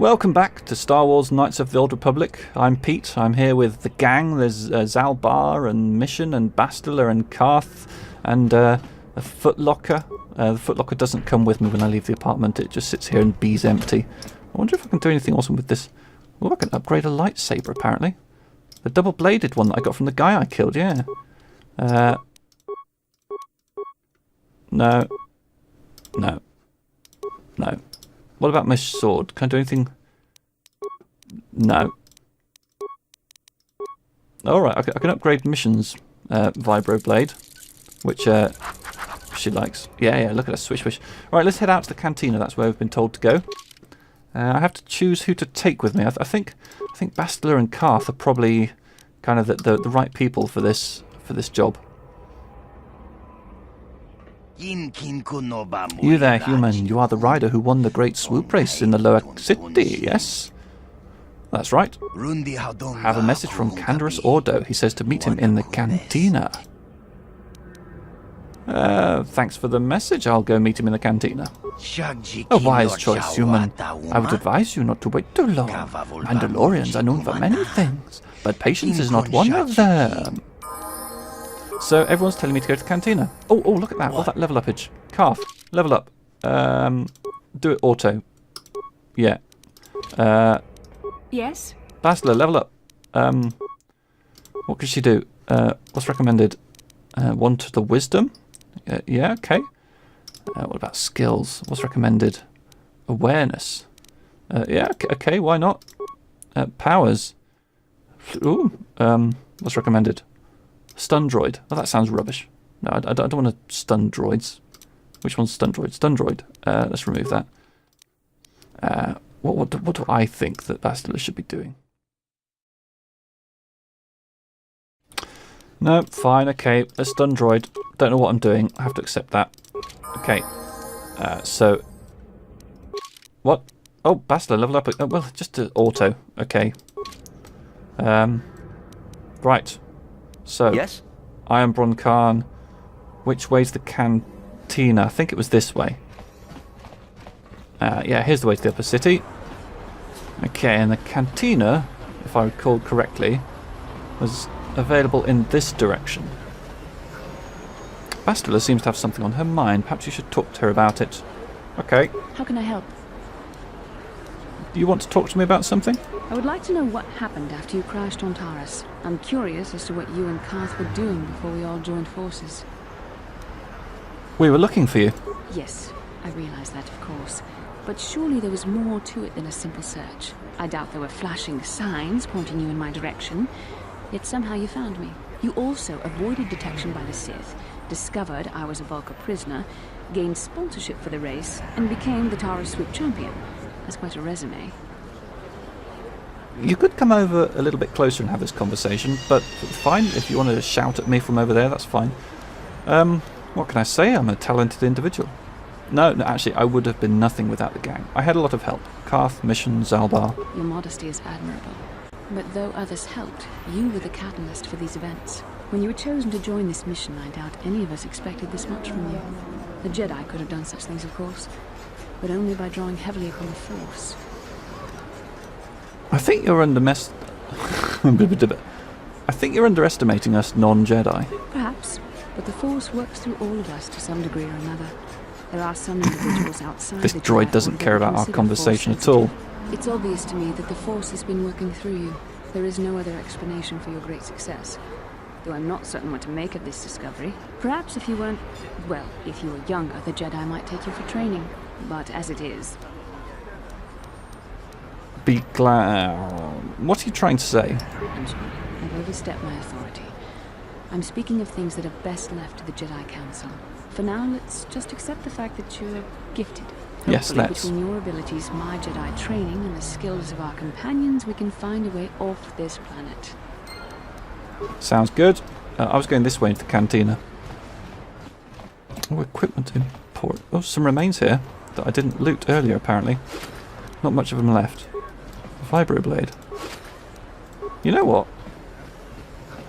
Welcome back to Star Wars Knights of the Old Republic. I'm Pete. I'm here with the gang. There's Zalbar and Mission and Bastila and Karth and a Footlocker. The Footlocker doesn't come with me when I leave the apartment. It just sits here and bees empty. I wonder if I can do anything awesome with this. Oh, I can upgrade a lightsaber apparently. The double-bladed one that I got from the guy I killed, yeah. No. No. No. What about my sword? Can I do anything? No. Alright, I can upgrade Mission's vibro blade, which she likes. Yeah, look at her, swish, swish. Alright, let's head out to the cantina. That's where we've been told to go. I have to choose who to take with me. I think Bastila and Karth are probably kind of the right people for this job. You there, human. You are the rider who won the great swoop race in the lower city, yes? That's right. I have a message from Canderous Ordo. He says to meet him in the cantina. Thanks for the message. I'll go meet him in the cantina. A wise choice, human. I would advise you not to wait too long. Mandalorians are known for many things, but patience is not one of them. So everyone's telling me to go to the cantina. Oh, look at that. What's that level upage? Karth, level up. Do it auto. Yeah. Yes? Bastila, level up. What could she do? What's recommended? One to the wisdom? Yeah, okay. What about skills? What's recommended? Awareness. Yeah, okay, why not? Powers. Ooh, what's recommended? Stun droid. Oh, that sounds rubbish. No, I don't want to stun droids. Which one's stun droid? Stun droid. Let's remove that. What do I think that Bastila should be doing? No, fine, okay. A stun droid. Don't know what I'm doing. I have to accept that. Okay. So... What? Oh, Bastila, level up. Oh, well, just to auto. Okay. Right. So, yes? I am Bron Khan. Which way's the cantina? I think it was this way. Yeah, here's the way to the upper city. Okay, and the cantina, if I recall correctly, was available in this direction. Bastila seems to have something on her mind. Perhaps you should talk to her about it. Okay. How can I help? Do you want to talk to me about something? I would like to know what happened after you crashed on Taris. I'm curious as to what you and Karth were doing before we all joined forces. We were looking for you. Yes, I realise that, of course. But surely there was more to it than a simple search. I doubt there were flashing signs pointing you in my direction. Yet somehow you found me. You also avoided detection by the Sith, discovered I was a Vulca prisoner, gained sponsorship for the race, and became the Taris Swoop champion. That's quite a resume. You could come over a little bit closer and have this conversation, but fine, if you want to shout at me from over there, that's fine. What can I say? I'm a talented individual. No, actually, I would have been nothing without the gang. I had a lot of help. Karth, Mission, Zalbar. Your modesty is admirable. But though others helped, you were the catalyst for these events. When you were chosen to join this mission, I doubt any of us expected this much from you. The Jedi could have done such things, of course, but only by drawing heavily upon the Force. I think you're I think you're underestimating us non-Jedi. Perhaps, but the Force works through all of us to some degree or another. There are some individuals outside This the droid Jedi doesn't Order care that about our consider conversation Force at all. sensitive. It's obvious to me that the Force has been working through you. There is no other explanation for your great success. Though I'm not certain what to make of this discovery. Perhaps if you weren't... well, if you were younger, the Jedi might take you for training. But as it is... Be glad... What are you trying to say? I'm sorry. I've overstepped my authority. I'm speaking of things that are best left to the Jedi Council. For now, let's just accept the fact that you're gifted. Yes, Hopefully, let's. between your abilities, my Jedi training, and the skills of our companions, we can find a way off this planet. Sounds good. I was going this way into the cantina. Oh, equipment import. Oh, some remains here that I didn't loot earlier, apparently. Not much of them left. Vibroblade. You know what?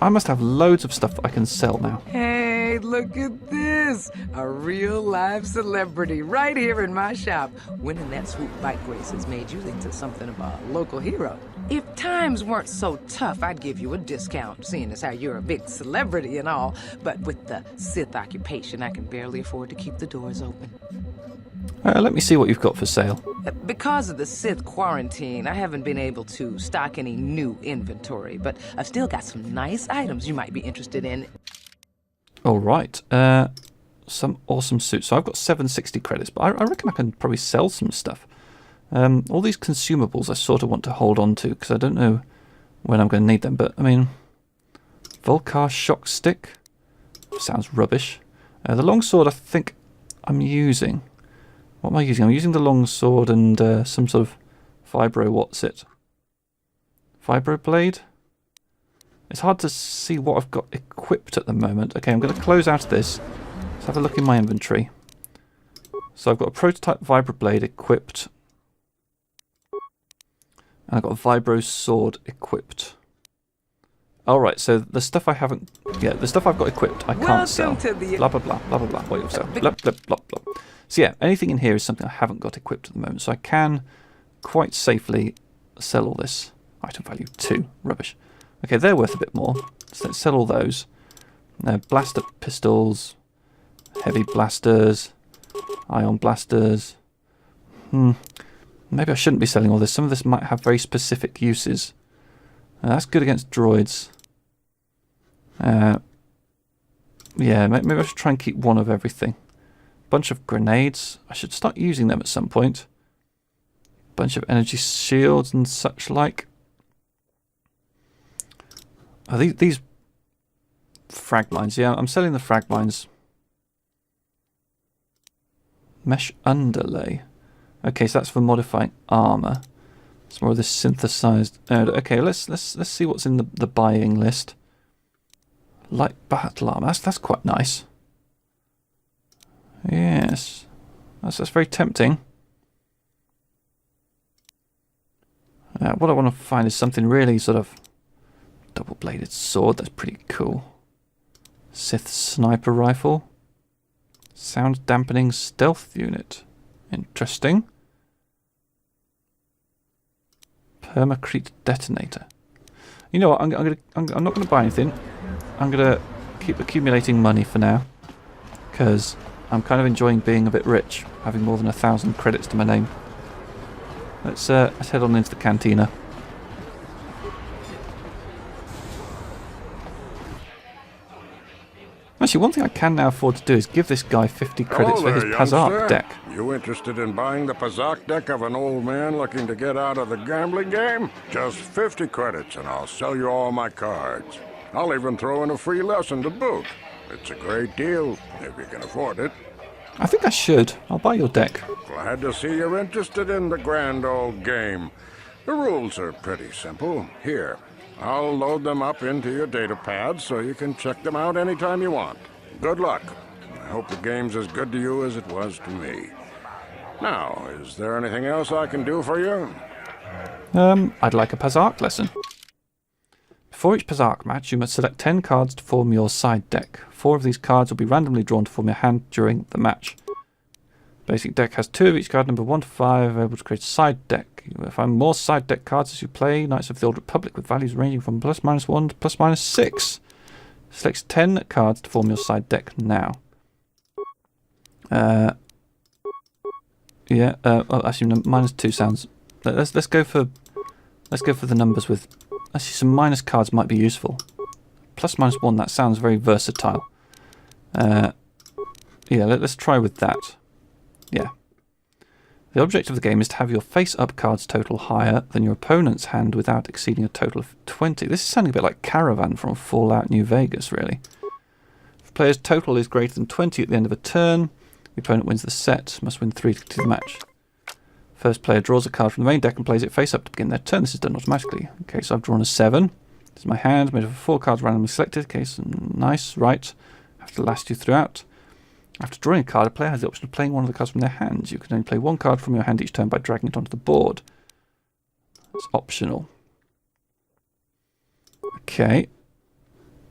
I must have loads of stuff that I can sell now. Hey, Hey, look at this. A real live celebrity right here in my shop. Winning that swoop bike race has made you into something of a local hero. If times weren't so tough, I'd give you a discount, seeing as how you're a big celebrity and all. But with the Sith occupation, I can barely afford to keep the doors open. Let me see what you've got for sale. Because of the Sith quarantine, I haven't been able to stock any new inventory, but I've still got some nice items you might be interested in. All right. Some awesome suits. So I've got 760 credits, but I reckon I can probably sell some stuff. All these consumables I sort of want to hold on to because I don't know when I'm going to need them. But, I mean, Volcar shock stick sounds rubbish. The longsword I think I'm using. What am I using? I'm using the longsword and some sort of vibro blade? It's hard to see what I've got equipped at the moment. Okay, I'm going to close out of this. Let's have a look in my inventory. So I've got a prototype vibroblade equipped. And I've got a vibro sword equipped. Alright, so the stuff I haven't... Yeah, the stuff I've got equipped I can't sell. Blah, blah, blah, blah, blah, blah. What you'll sell. Blah, blah, blah, blah. So yeah, anything in here is something I haven't got equipped at the moment. So I can quite safely sell all this. Item value 2. Rubbish. Okay, they're worth a bit more. So let's sell all those. Blaster pistols. Heavy blasters. Ion blasters. Maybe I shouldn't be selling all this. Some of this might have very specific uses. That's good against droids. Yeah, maybe I should try and keep one of everything. Bunch of grenades. I should start using them at some point. Bunch of energy shields and such like. Are these frag mines? Yeah, I'm selling the frag mines. Mesh underlay. Okay, so that's for modifying armor. It's more of this synthesized. Okay, let's see what's in the buying list. Light battle armor. That's quite nice. Yes, that's very tempting. What I want to find is something really sort of double-bladed sword. That's pretty cool. Sith sniper rifle. Sound dampening stealth unit. Interesting. Permacrete detonator. You know what? I'm not going to buy anything. I'm going to keep accumulating money for now, because I'm kind of enjoying being a bit rich, having more than 1,000 credits to my name. Let's head on into the cantina. Actually, one thing I can now afford to do is give this guy 50 credits for his Pazaak deck. You interested in buying the Pazaak deck of an old man looking to get out of the gambling game? Just 50 credits and I'll sell you all my cards. I'll even throw in a free lesson to boot. It's a great deal, if you can afford it. I think I should. I'll buy your deck. Glad to see you're interested in the grand old game. The rules are pretty simple. Here, I'll load them up into your data pad so you can check them out anytime you want. Good luck. I hope the game's as good to you as it was to me. Now, is there anything else I can do for you? I'd like a Pazaak lesson. Before each Pazaak match, you must select 10 cards to form your side deck. 4 of these cards will be randomly drawn to form your hand during the match. Basic deck has 2 of each card, number 1 to 5, able to create a side deck. You will find more side deck cards as you play Knights of the Old Republic with values ranging from +-1 to +-6. Select 10 cards to form your side deck now. Actually, no, -2 sounds. Let's go for the numbers with. Actually, some minus cards might be useful. +-1. That sounds very versatile. Yeah, let's try with that. Yeah. The object of the game is to have your face-up cards total higher than your opponent's hand without exceeding a total of 20. This is sounding a bit like Caravan from Fallout New Vegas, really. If the player's total is greater than 20 at the end of a turn, the opponent wins the set, must win 3 to continue the match. First player draws a card from the main deck and plays it face-up to begin their turn. This is done automatically. Okay, so I've drawn a 7. This is my hand, made up of 4 cards randomly selected. Okay, so nice, right. Have to last you throughout. After drawing a card, a player has the option of playing one of the cards from their hands. You can only play 1 card from your hand each turn by dragging it onto the board. It's optional. Okay.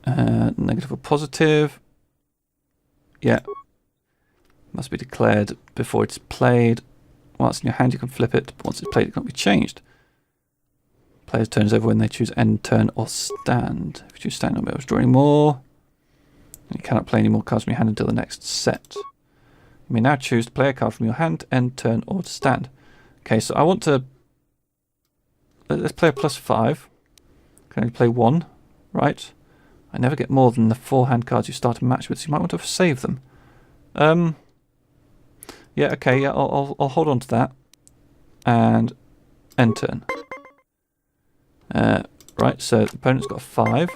Negative or positive. Yeah. Must be declared before it's played. Once in your hand, you can flip it. But once it's played, it can't be changed. Player's turn is over when they choose end turn or stand. If you choose stand, you'll be able to draw any more. And you cannot play any more cards from your hand until the next set. You may now choose to play a card from your hand, end turn, or to stand. Okay, so I want to... Let's play a +5. Can only play 1, right? I never get more than the 4 hand cards you start a match with, so you might want to save them. Yeah, okay, yeah, I'll hold on to that. And end turn. Right, so the opponent's got a 5.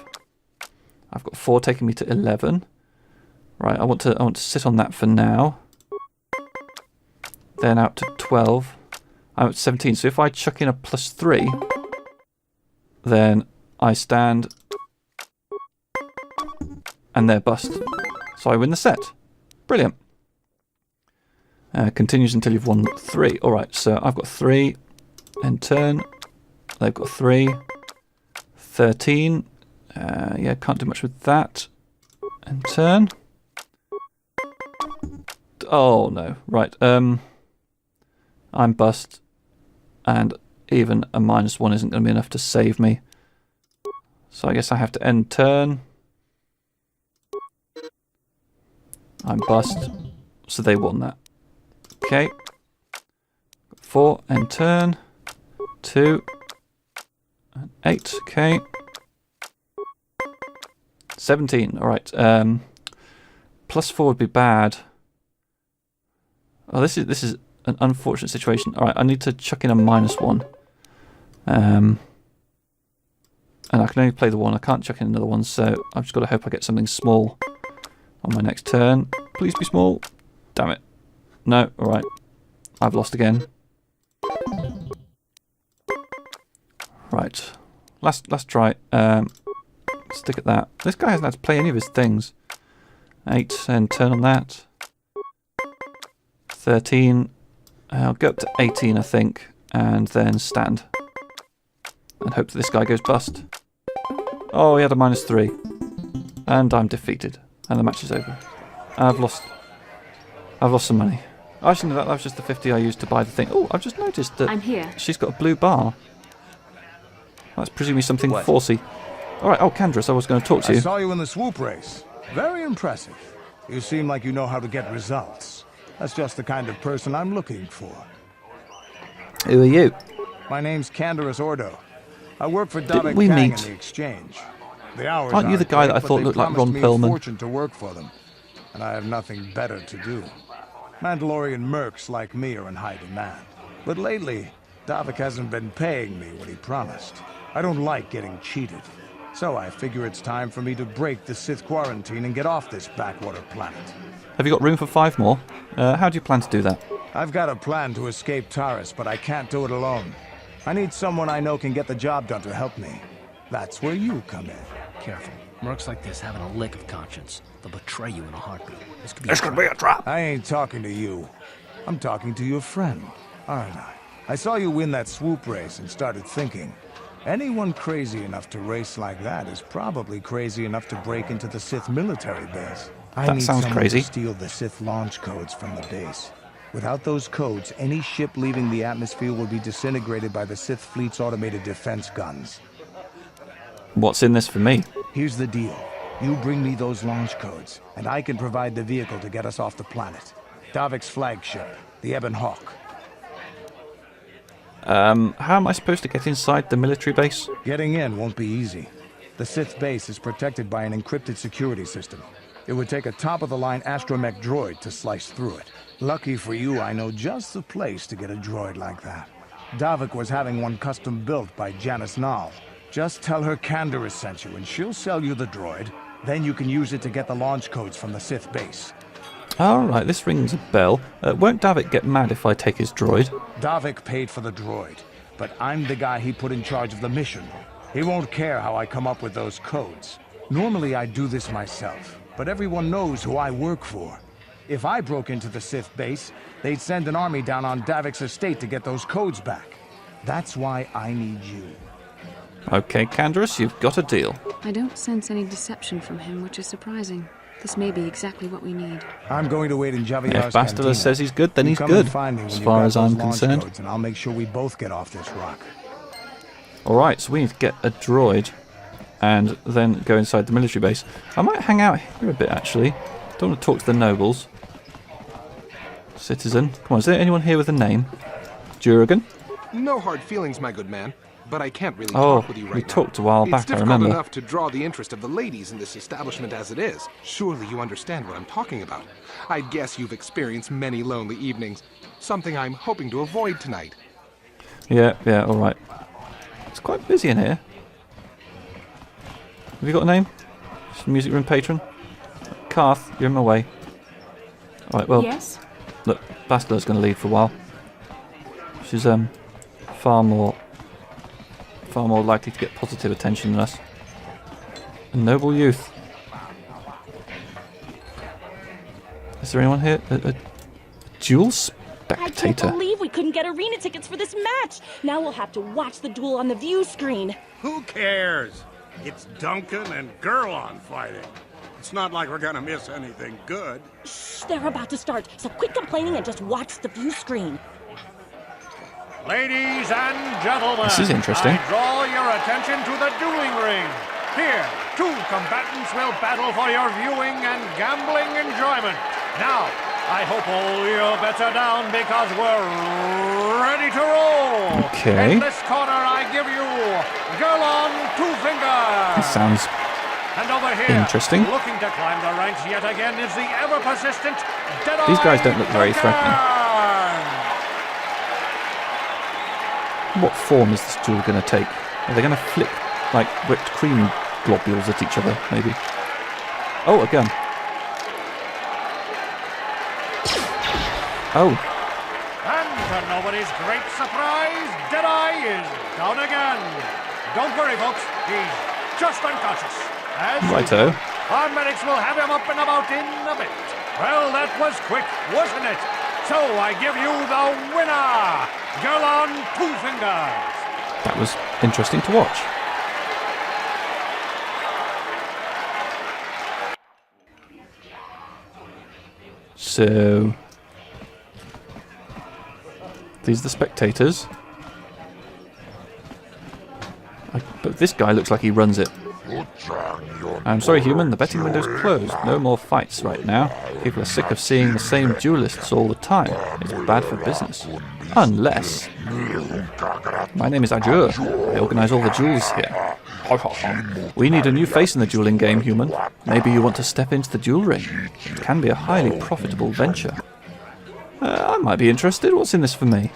I've got 4 taking me to 11. Right, I want to sit on that for now. Then out to 12. I'm at 17, so if I chuck in a +3, then I stand and they're bust. So I win the set. Brilliant. Continues until you've won 3. Alright, so I've got 3. End turn. They've got 3. 13. Yeah, can't do much with that. End turn. Oh no. Right. I'm bust. And even a -1 isn't going to be enough to save me. So I guess I have to end turn. I'm bust. So they won that. Okay. 4, end turn. 2. And 8, okay. 17, alright. +4 would be bad. Oh, this is an unfortunate situation. Alright, I need to chuck in a -1. And I can only play the 1. I can't chuck in another one, so I've just got to hope I get something small on my next turn. Please be small. Damn it. No, alright. I've lost again. Right. Last try. Stick at that. This guy hasn't had to play any of his things. 8, and turn on that. 13. I'll go up to 18, I think, and then stand. And hope that this guy goes bust. Oh, he had a -3. And I'm defeated. And the match is over. I've lost some money. Actually, that was just the 50 I used to buy the thing. Oh, I've just noticed that I'm here. she's got a blue bar. That's presumably something forcey. Alright, oh, Candace, I was going to talk to you. I saw you in the swoop race. Very impressive. You seem like you know how to get results. That's just the kind of person I'm looking for. Who are you? My name's Candace Ordo. I work for Davik we Kang in meet? the exchange. The hours Aren't you the guy great, that I but thought they looked like promised Ron me Perlman? a fortune to work for them, and I have nothing better to do. Mandalorian mercs like me are in high demand. But lately, Davik hasn't been paying me what he promised. I don't like getting cheated. So I figure it's time for me to break the Sith quarantine and get off this backwater planet. Have you got room for 5 more? How do you plan to do that? I've got a plan to escape Taris, but I can't do it alone. I need someone I know can get the job done to help me. That's where you come in. Careful. Mercs like this haven't a lick of conscience. They'll betray you in a heartbeat. This could be a trap! I ain't talking to you. I'm talking to your friend, aren't I? I saw you win that swoop race and started thinking, anyone crazy enough to race like that is probably crazy enough to break into the Sith military base. I need sounds someone crazy. to steal the Sith launch codes from the base. Without those codes, any ship leaving the atmosphere will be disintegrated by the Sith fleet's automated defense guns. What's in this for me? Here's the deal. You bring me those launch codes, and I can provide the vehicle to get us off the planet. Davik's flagship, the Ebon Hawk. How am I supposed to get inside the military base? Getting in won't be easy. The Sith base is protected by an encrypted security system. It would take a top-of-the-line astromech droid to slice through it. Lucky for you, I know just the place to get a droid like that. Davik was having one custom built by Janice Nall. Just tell her Candace sent you, and she'll sell you the droid. Then you can use it to get the launch codes from the Sith base. Alright, this rings a bell. Won't Davik get mad if I take his droid? Davik paid for the droid, but I'm the guy he put in charge of the mission. He won't care how I come up with those codes. Normally I do this myself, but everyone knows who I work for. If I broke into the Sith base, they'd send an army down on Davik's estate to get those codes back. That's why I need you. Okay, Candace, you've got a deal. I don't sense any deception from him, which is surprising. This may be exactly what we need. I'm going to wait in Javier's If Bastila cantina. says he's good, then You he's come good, and find me when as you've far got as I'm those launch concerned. codes, and I'll make sure we both get off this rock. Alright, so we need to get a droid and then go inside the military base. I might hang out here a bit, actually. Don't want to talk to the nobles. Citizen. Come on, is there anyone here with a name? Jurgen? No hard feelings, my good man. But I can't really Oh, talk with you right we now. talked a while It's back, I difficult remember. enough to draw the interest of the ladies in this establishment as it is. Surely you understand what I'm talking about. I guess you've experienced many lonely evenings. Something I'm hoping to avoid tonight. Yeah, alright. It's quite busy in here. Have you got a name? Just music room patron? Karth, you're in my way. Alright, well, Yes? look, Bastila's going to leave for a while. She's far more likely to get positive attention than us. A noble youth. Is there anyone here? A duel I can't spectator? believe we couldn't get arena tickets for this match. Now we'll have to watch the duel on the view screen. Who cares? It's Duncan and Gurlon fighting. It's not like we're gonna miss anything good. Shh, they're about to start, so quit complaining and just watch the view screen. Ladies and gentlemen, This is interesting. I draw your attention to the dueling ring. Here, two combatants will battle for your viewing and gambling enjoyment. Now, I hope all your bets are down because we're ready to roll. Okay. In this corner, I give you Gurlon Two Fingers. This sounds And over here, interesting. looking to climb the ranks yet again, is the ever-persistent Jedi These guys don't look very threatening. Duncan. What form is this duel going to take? Are they going to flick like whipped cream globules at each other, maybe? Oh, a gun. Oh, And to nobody's great surprise, Jedi is down again. Don't worry, folks. He's just unconscious. As righto. usual, our medics will have him up and about in a bit. Well, that was quick, wasn't it? So I give you the winner, Gurlon Two Fingers. That was interesting to watch. So, these are the spectators. But this guy looks like he runs it. I'm sorry, human, the betting window's closed. No more fights right now. People are sick of seeing the same duelists all the time. It's bad for business. Unless... My name is Ajur. I organize all the duels here. We need a new face in the dueling game, human. Maybe you want to step into the duel ring. It can be a highly profitable venture. I might be interested. What's in this for me?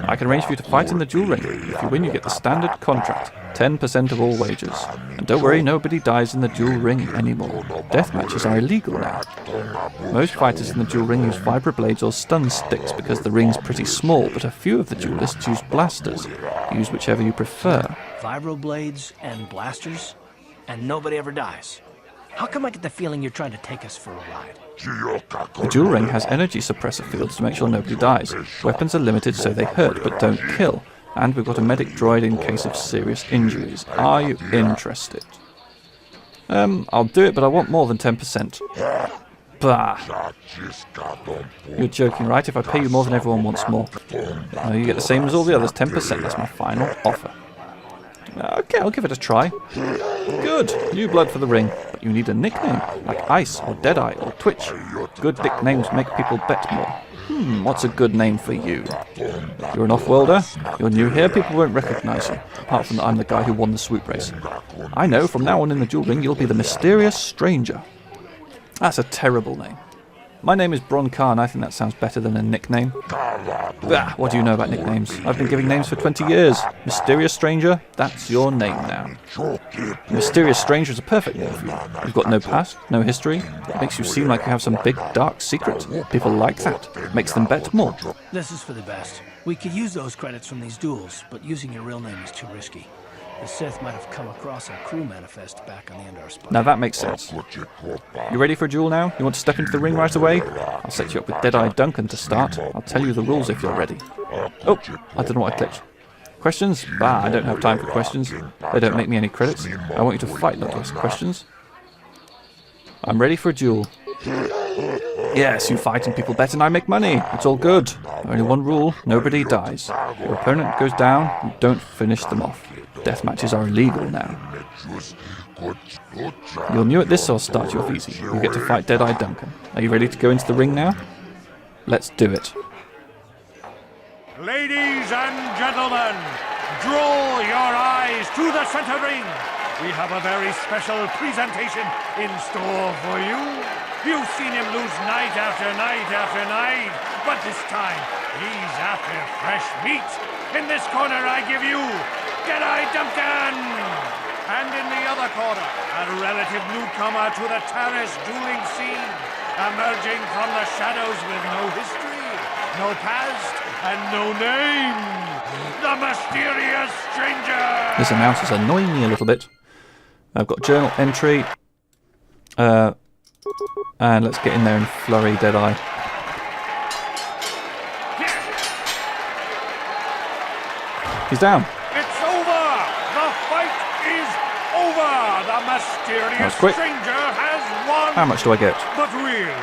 I can arrange for you to fight in the duel ring. If you win, you get the standard contract. 10% of all wagers. And don't worry, nobody dies in the duel ring anymore. Death matches are illegal now. Most fighters in the duel ring use vibroblades or stun sticks because the ring's pretty small, but a few of the duelists use blasters. Use whichever you prefer. Vibroblades and blasters, and nobody ever dies. How come I get the feeling you're trying to take us for a ride? The duel ring has energy suppressor fields to make sure nobody dies. Weapons are limited so they hurt but don't kill. And we've got a medic droid in case of serious injuries. Are you interested? I'll do it, but I want more than 10%. Bah. You're joking, right? If I pay you more than everyone wants more. No, you get the same as all the others, 10%. That's my final offer. Okay, I'll give it a try. Good. New blood for the ring. But you need a nickname, like Ice or Deadeye or Twitch. Good nicknames make people bet more. What's a good name for you? You're an off-worlder. You're new here, people won't recognize you. Apart from that I'm the guy who won the swoop race. I know, from now on in the duel ring, you'll be the mysterious stranger. That's a terrible name. My name is Bron Khan. I think that sounds better than a nickname. Bah, what do you know about nicknames? I've been giving names for 20 years. Mysterious Stranger, that's your name now. Mysterious Stranger is a perfect name for you. You've got no past, no history. It makes you seem like you have some big, dark secret. People like that. It makes them bet more. This is for the best. We could use those credits from these duels, but using your real name is too risky. The Sith might have come across a crew manifest back on the Endar Spire. Now that makes sense. You ready for a duel now? You want to step into the ring right away? I'll set you up with Deadeye Duncan to start. I'll tell you the rules if you're ready. Oh, I don't know what I clicked. Questions? Bah, I don't have time for questions. They don't make me any credits. I want you to fight, not to ask questions. I'm ready for a duel. Yes, you fight and people bet and I make money. It's all good. Only one rule, nobody dies. Your opponent goes down, you don't finish them off. Death matches are illegal now. You're new at this, so I'll start you off easy. You get to fight Deadeye Duncan. Are you ready to go into the ring now? Let's do it. Ladies and gentlemen, draw your eyes to the center ring. We have a very special presentation in store for you. You've seen him lose night after night after night, but this time he's after fresh meat. In this corner I give you Jedi Duncan! And in the other corner, a relative newcomer to the terrace dueling scene, emerging from the shadows with no history, no past, and no name, the mysterious stranger! This announcer's annoying me a little bit. I've got journal entry, and let's get in there and flurry Deadeye. He's down. It's over! The fight is over! The mysterious stranger has won! How much do I get? But really,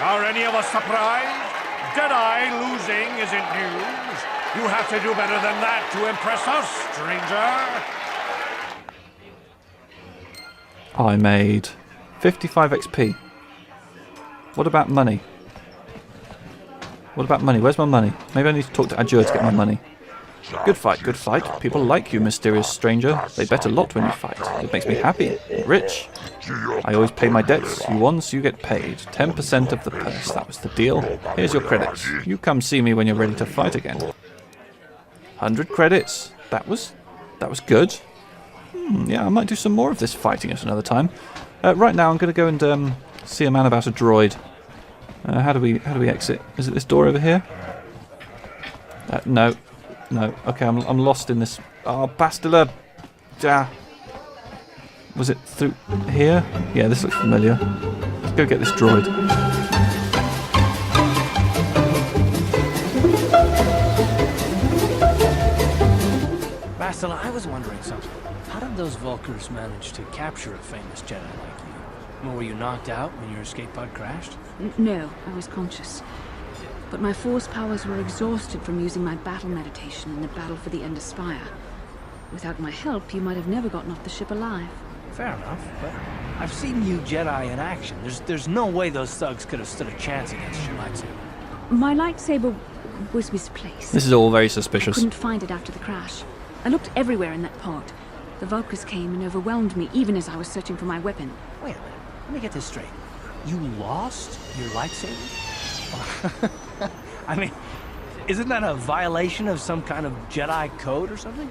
are any of us surprised? Jedi losing isn't news. You have to do better than that to impress us, stranger. I made 55 XP. What about money? What about money? Where's my money? Maybe I need to talk to Ajur to get my money. Good fight, good fight. People like you, mysterious stranger. They bet a lot when you fight. It makes me happy. Rich. I always pay my debts. You won, so you get paid. 10% of the purse. That was the deal. Here's your credits. You come see me when you're ready to fight again. 100 credits. That was good. Yeah, I might do some more of this fighting at another time. Right now, I'm going to go and see a man about a droid. How do we exit? Is it this door over here? No. Okay, I'm lost in this. Oh, Bastila. Was it through here? Yeah, this looks familiar. Let's go get this droid. Bastila, I was wondering something. How did those Vulkars manage to capture a famous Jedi like you? Were you knocked out when your escape pod crashed? No, I was conscious. But my force powers were exhausted from using my battle meditation in the battle for the Ender Spire. Without my help, you might have never gotten off the ship alive. Fair enough, but I've seen you Jedi in action. There's no way those thugs could have stood a chance against your lightsaber. My lightsaber was misplaced. This is all very I suspicious. couldn't find it after the crash. I looked everywhere in that pod. The Vulkars came and overwhelmed me even as I was searching for my weapon. Wait a minute. Let me get this straight. You lost your lightsaber? I mean, isn't that a violation of some kind of Jedi code or something?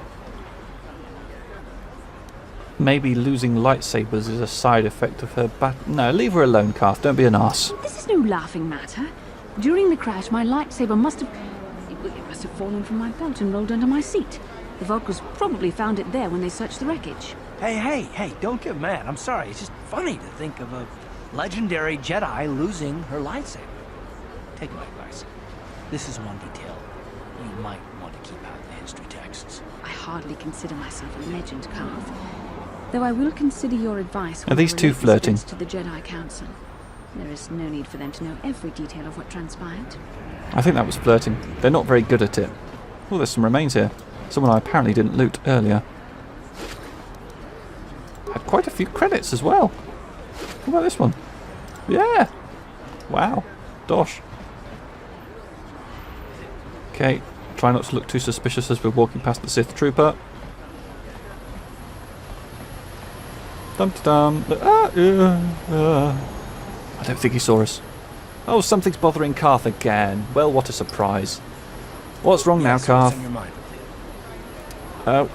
Maybe losing lightsabers is a side effect of her No, leave her alone, Karth. Don't be an arse. This is no laughing matter. During the crash, my lightsaber must have fallen from my belt and rolled under my seat. The Vulkars probably found it there when they searched the wreckage. Hey, don't get mad. I'm sorry. It's just funny to think of a legendary Jedi losing her lightsaber. Take my advice. This is one detail you might want to keep out of the history texts. I hardly consider myself a legend, Karth. Though I will consider your advice. Are these two flirting? To the Jedi Council. There is no need for them to know every detail of what transpired. I think that was flirting. They're not very good at it. Oh, there's some remains here. Someone I apparently didn't loot earlier. Had quite a few credits as well. What about this one? Yeah. Wow. Dosh. Okay. Try not to look too suspicious as we're walking past the Sith trooper. Dum-dum. I don't think he saw us. Oh, something's bothering Karth again. Well, what a surprise. What's wrong now, Karth? What's on your mind?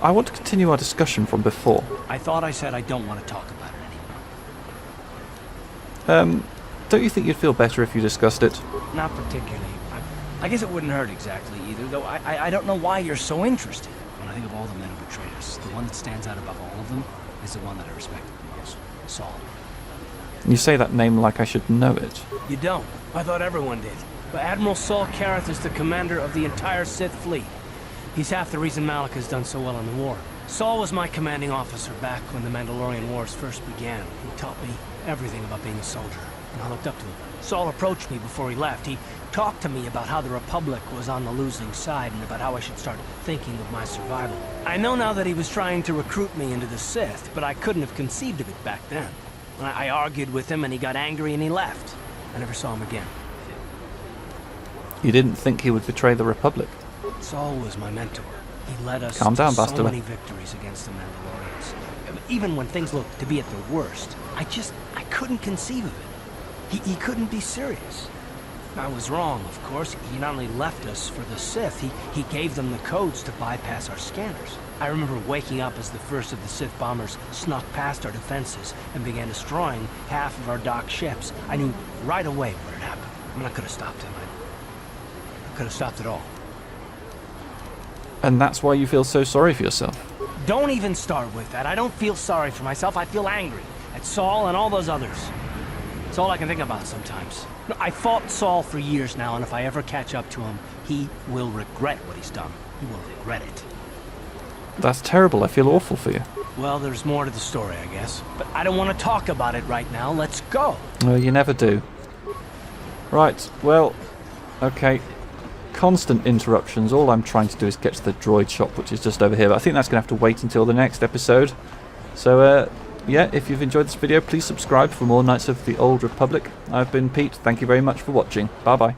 I want to continue our discussion from before. I thought I said I don't want to talk about it anymore. Don't you think you'd feel better if you discussed it? Not particularly. I guess it wouldn't hurt exactly either, though I don't know why you're so interested. When I think of all the men who betrayed us, the one that stands out above all of them is the one that I respected the most, Saul. You say that name like I should know it. You don't. I thought everyone did. But Admiral Saul Karath is the commander of the entire Sith fleet. He's half the reason Malak has done so well in the war. Saul was my commanding officer back when the Mandalorian Wars first began. He taught me everything about being a soldier, and I looked up to him. Saul approached me before he left. He talked to me about how the Republic was on the losing side and about how I should start thinking of my survival. I know now that he was trying to recruit me into the Sith, but I couldn't have conceived of it back then. I argued with him and he got angry and he left. I never saw him again. You didn't think he would betray the Republic? Saul was my mentor. He led us Calm down, to so Bastila. many victories against the Mandalorians. Even when things looked to be at their worst, I couldn't conceive of it. He couldn't be serious. I was wrong, of course. He not only left us for the Sith, he gave them the codes to bypass our scanners. I remember waking up as the first of the Sith bombers snuck past our defenses and began destroying half of our docked ships. I knew right away what had happened. I mean, I could have stopped him. I could have stopped it all. And that's why you feel so sorry for yourself? Don't even start with that. I don't feel sorry for myself. I feel angry at Saul and all those others. It's all I can think about sometimes. I fought Saul for years now, and if I ever catch up to him, he will regret what he's done. He will regret it. That's terrible. I feel awful for you. Well, there's more to the story, I guess. But I don't want to talk about it right now. Let's go. Well, you never do. Right, well, okay. Constant interruptions. All I'm trying to do is get to the droid shop, which is just over here. But I think that's going to have to wait until the next episode. So, yeah, if you've enjoyed this video, please subscribe for more Knights of the Old Republic. I've been Pete. Thank you very much for watching. Bye-bye.